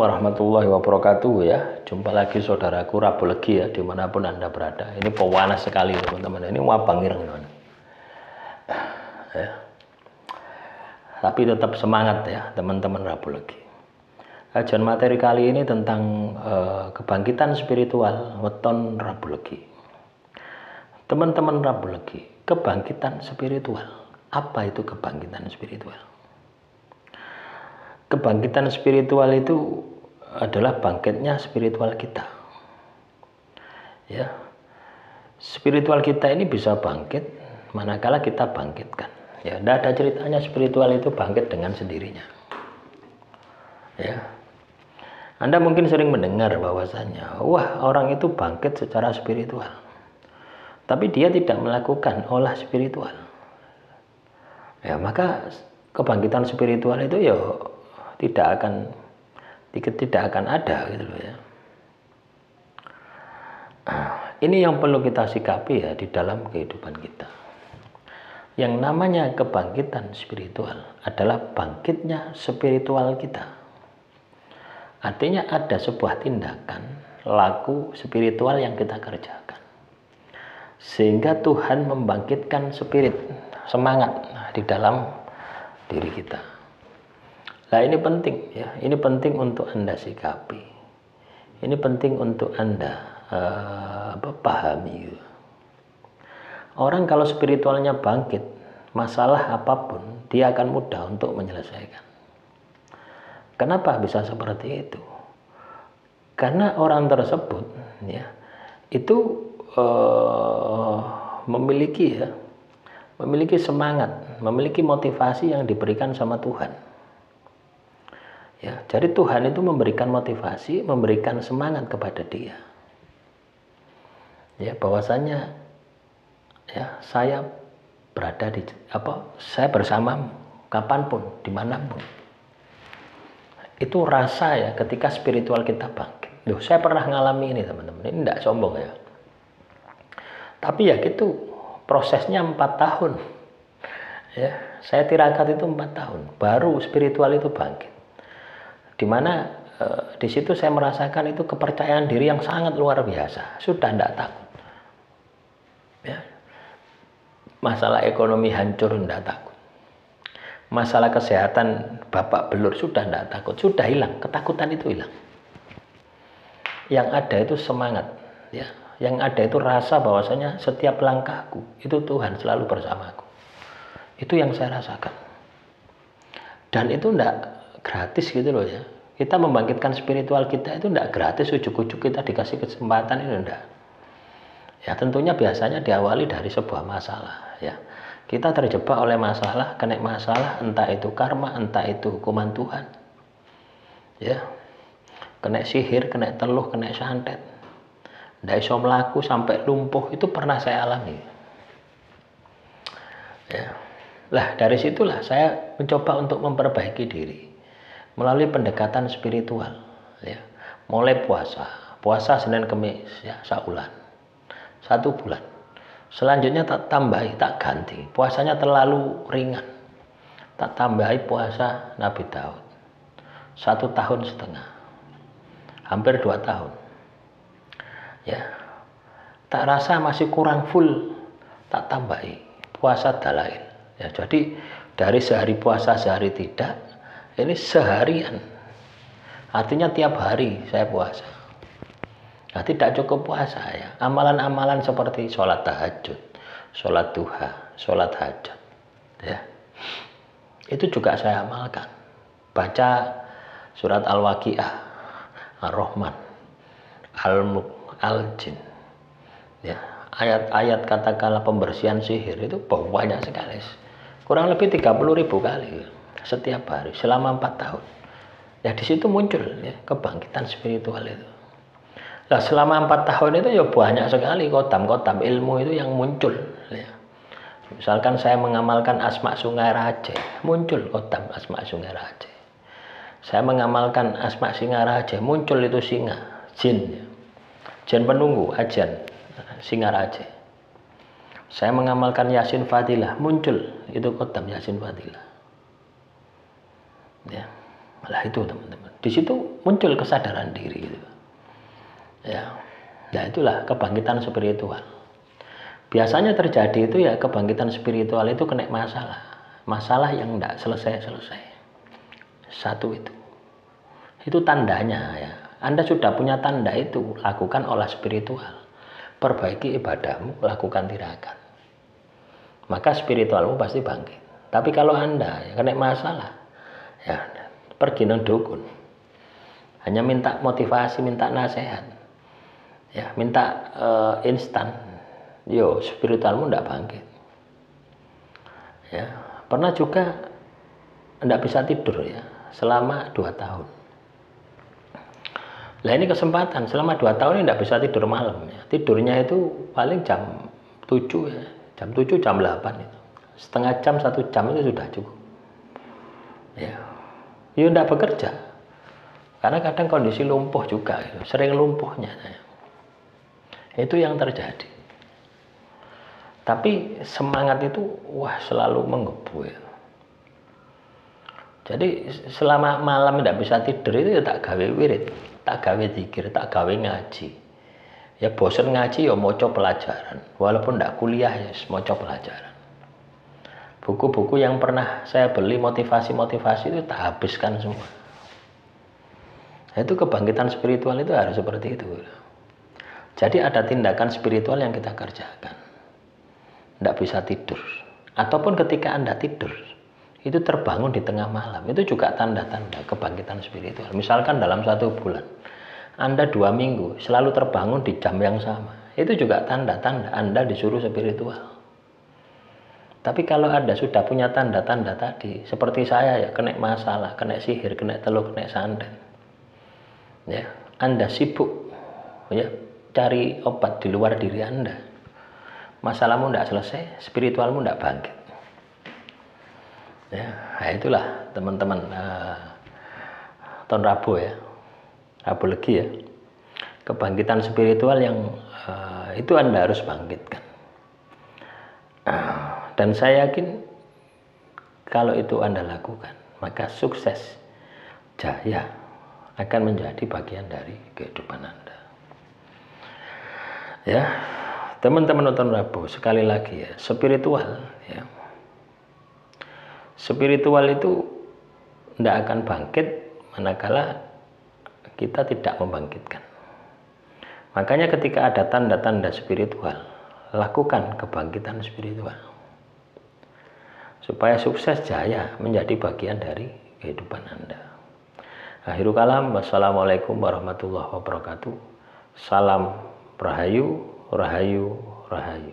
warahmatullahi wabarakatuh ya. Jumpa lagi saudaraku Rabu Legi ya, dimanapun Anda berada. Ini pewanas sekali teman-teman. Ini wabang ireng teman. Ya. Tapi tetap semangat ya teman-teman Rabu Legi. Kajian materi kali ini tentang kebangkitan spiritual weton Rabu Legi. Teman-teman Rabu Legi, kebangkitan spiritual. Apa itu kebangkitan spiritual? Kebangkitan spiritual itu adalah bangkitnya spiritual kita. Ya. Spiritual kita ini bisa bangkit manakala kita bangkitkan. Ya, tidak ada ceritanya spiritual itu bangkit dengan sendirinya. Ya. Anda mungkin sering mendengar bahwasanya, wah, orang itu bangkit secara spiritual. Tapi dia tidak melakukan olah spiritual. Ya, maka kebangkitan spiritual itu ya tidak akan ada gitu loh ya. Ini yang perlu kita sikapi ya di dalam kehidupan kita. Yang namanya kebangkitan spiritual adalah bangkitnya spiritual kita. Artinya ada sebuah tindakan, laku spiritual yang kita kerjakan. Sehingga Tuhan membangkitkan spirit, semangat di dalam diri kita. Nah, ini penting ya, ini penting untuk Anda sikapi, ini penting untuk Anda pahami. Orang kalau spiritualnya bangkit, masalah apapun dia akan mudah untuk menyelesaikan. Kenapa bisa seperti itu? Karena orang tersebut ya itu memiliki semangat, memiliki motivasi yang diberikan sama Tuhan. Ya, jadi Tuhan itu memberikan motivasi, memberikan semangat kepada dia. Ya, bahwasanya ya saya berada saya bersamamu kapanpun, dimanapun. Itu rasa ya ketika spiritual kita bangkit. Loh, saya pernah ngalami ini teman-teman. Ini tidak sombong ya. Tapi ya gitu, prosesnya 4 tahun. Ya, saya tirakat itu 4 tahun. Baru spiritual itu bangkit. Dimana di situ saya merasakan itu kepercayaan diri yang sangat luar biasa. Sudah tidak takut. Ya. Masalah ekonomi hancur tidak takut. Masalah kesehatan bapak belur sudah tidak takut. Sudah hilang, ketakutan itu hilang. Yang ada itu semangat. Ya. Yang ada itu rasa bahwasanya setiap langkahku itu Tuhan selalu bersamaku. Itu yang saya rasakan. Dan itu tidak gratis gitu loh ya. Kita membangkitkan spiritual kita itu tidak gratis, ujuk-ujuk kita dikasih kesempatan itu tidak. Ya tentunya biasanya diawali dari sebuah masalah ya. Kita terjebak oleh masalah, kena masalah, entah itu karma, entah itu hukuman Tuhan. Ya. Kena sihir, kena teluh, kena santet. Tidak bisa melaku sampai lumpuh, itu pernah saya alami. Ya. Lah dari situlah saya mencoba untuk memperbaiki diri melalui pendekatan spiritual ya. Mulai puasa Senin Kemis ya, saulan 1 bulan. Selanjutnya tak tambahi, tak ganti, puasanya terlalu ringan, tak tambahi puasa Nabi Daud 1,5 tahun, hampir 2 tahun ya. Tak rasa masih kurang full, tak tambahi puasa Dalail ya. Jadi dari sehari puasa sehari tidak, ini seharian. Artinya tiap hari saya puasa. Nah, tidak cukup puasa ya. Amalan-amalan seperti sholat tahajud, sholat duha, sholat hajat ya. Itu juga saya amalkan. Baca surat Al-Waqiah, Ar-Rahman, Al-Mulk, Al-Jin ya. Ayat-ayat katakanlah pembersihan sihir itu banyak sekali. Kurang lebih 30.000 kali setiap hari selama 4 tahun. Ya di situ muncul ya kebangkitan spiritual itu. Nah selama 4 tahun itu ya banyak sekali kotam-kotam ilmu itu yang muncul ya. Misalkan saya mengamalkan asma Sungai Raje, muncul kotam asma Sungai Raje. Saya mengamalkan asma Singa Raje, muncul itu singa, jin ya. Jin penunggu, ajan Singa Raje. Saya mengamalkan Yasin Fadilah, muncul itu kotam Yasin Fadilah. Ya. Lah itu teman-teman, di situ muncul kesadaran diri gitu. Ya, nah itulah kebangkitan spiritual. Biasanya terjadi itu ya kebangkitan spiritual itu kena masalah yang tidak selesai-selesai. Satu itu tandanya ya. Anda sudah punya tanda itu, lakukan olah spiritual, perbaiki ibadahmu, lakukan tirakat, maka spiritualmu pasti bangkit. Tapi kalau Anda ya kena masalah, ya pergi nang dukun, hanya minta motivasi, minta nasihat, ya minta instan, yo spiritualmu tidak bangkit. Ya, pernah juga tidak bisa tidur ya selama 2 tahun. Lah ini kesempatan, selama 2 tahun ini tidak bisa tidur malam ya. Tidurnya itu paling jam 7 ya, jam 7 jam 8 itu. Setengah jam 1 jam itu sudah cukup. Ya, tidak bekerja. Karena kadang kondisi lumpuh juga gitu. Sering lumpuhnya saya. Itu yang terjadi. Tapi semangat itu wah selalu menggebu ya. Jadi selama malam tidak bisa tidur itu ya tak gawe wirid, tak gawe zikir, tak gawe ngaji. Ya bosen ngaji ya maca pelajaran, walaupun tidak kuliah ya maca pelajaran. Buku-buku yang pernah saya beli motivasi-motivasi itu tak habiskan semua. Itu kebangkitan spiritual itu harus seperti itu. Jadi ada tindakan spiritual yang kita kerjakan. Tidak bisa tidur. Ataupun ketika Anda tidur, itu terbangun di tengah malam, itu juga tanda-tanda kebangkitan spiritual. Misalkan dalam 1 bulan Anda 2 minggu selalu terbangun di jam yang sama, itu juga tanda-tanda Anda disuruh spiritual. Tapi kalau Anda sudah punya tanda-tanda tadi, seperti saya ya, kena masalah, kena sihir, kena teluk, kena santet, ya Anda sibuk ya cari obat di luar diri Anda, masalahmu tidak selesai, spiritualmu tidak bangkit. Ya, nah itulah teman-teman tahun Rabu ya, Rabu Legi ya, kebangkitan spiritual yang itu Anda harus bangkitkan. Dan saya yakin kalau itu Anda lakukan, maka sukses, jaya akan menjadi bagian dari kehidupan Anda. Ya, teman-teman nonton Rabu, sekali lagi ya, spiritual ya. Spiritual itu tidak akan bangkit manakala kita tidak membangkitkan. Makanya ketika ada tanda-tanda spiritual, lakukan kebangkitan spiritual. Supaya sukses jaya menjadi bagian dari kehidupan Anda. Akhirul kalam, wassalamualaikum warahmatullahi wabarakatuh. Salam Rahayu, Rahayu, Rahayu.